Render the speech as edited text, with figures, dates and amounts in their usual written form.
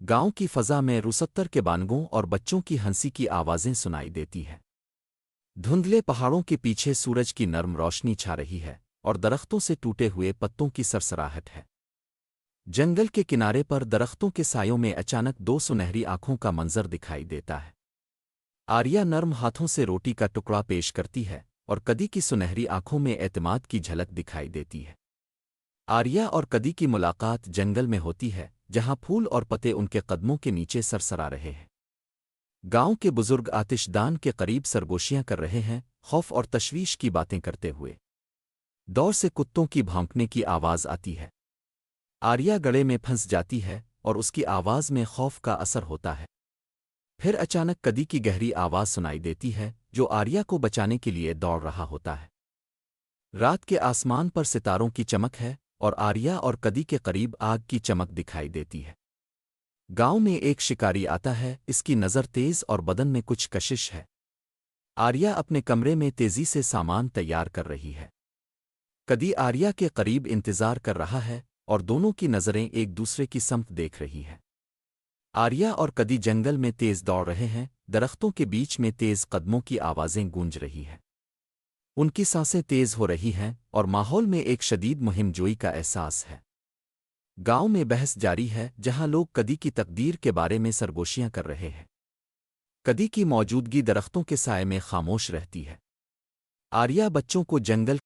गांव की फजा में रुसत्तर के बानगों और बच्चों की हंसी की आवाज़ें सुनाई देती हैं। धुंधले पहाड़ों के पीछे सूरज की नर्म रोशनी छा रही है और दरख्तों से टूटे हुए पत्तों की सरसराहट है। जंगल के किनारे पर दरख्तों के सायों में अचानक दो सुनहरी आंखों का मंजर दिखाई देता है। आर्या नर्म हाथों से रोटी का टुकड़ा पेश करती है और कदी की सुनहरी आंखों में एतमाद की झलक दिखाई देती है। आर्या और कदी की मुलाकात जंगल में होती है, जहां फूल और पत्ते उनके कदमों के नीचे सरसरा रहे हैं। गांव के बुजुर्ग आतिशदान के करीब सरगोशियां कर रहे हैं, खौफ और तशवीश की बातें करते हुए। दौर से कुत्तों की भौंकने की आवाज़ आती है। आर्या गले में फंस जाती है और उसकी आवाज़ में खौफ का असर होता है। फिर अचानक कदी की गहरी आवाज़ सुनाई देती है, जो आर्या को बचाने के लिए दौड़ रहा होता है। रात के आसमान पर सितारों की चमक है और आर्या और कदी के करीब आग की चमक दिखाई देती है। गांव में एक शिकारी आता है, इसकी नज़र तेज और बदन में कुछ कशिश है। आर्या अपने कमरे में तेजी से सामान तैयार कर रही है। कदी आर्या के करीब इंतजार कर रहा है और दोनों की नज़रें एक दूसरे की समत देख रही है। आर्या और कदी जंगल में तेज दौड़ रहे हैं, दरख्तों के बीच में तेज कदमों की आवाज़ें गूंज रही हैं। उनकी सांसें तेज हो रही हैं और माहौल में एक शदीद मुहिमजोई का एहसास है। गांव में बहस जारी है, जहां लोग कदी की तकदीर के बारे में सरगोशियां कर रहे हैं। कदी की मौजूदगी दरख्तों के साए में खामोश रहती है। आर्या बच्चों को जंगल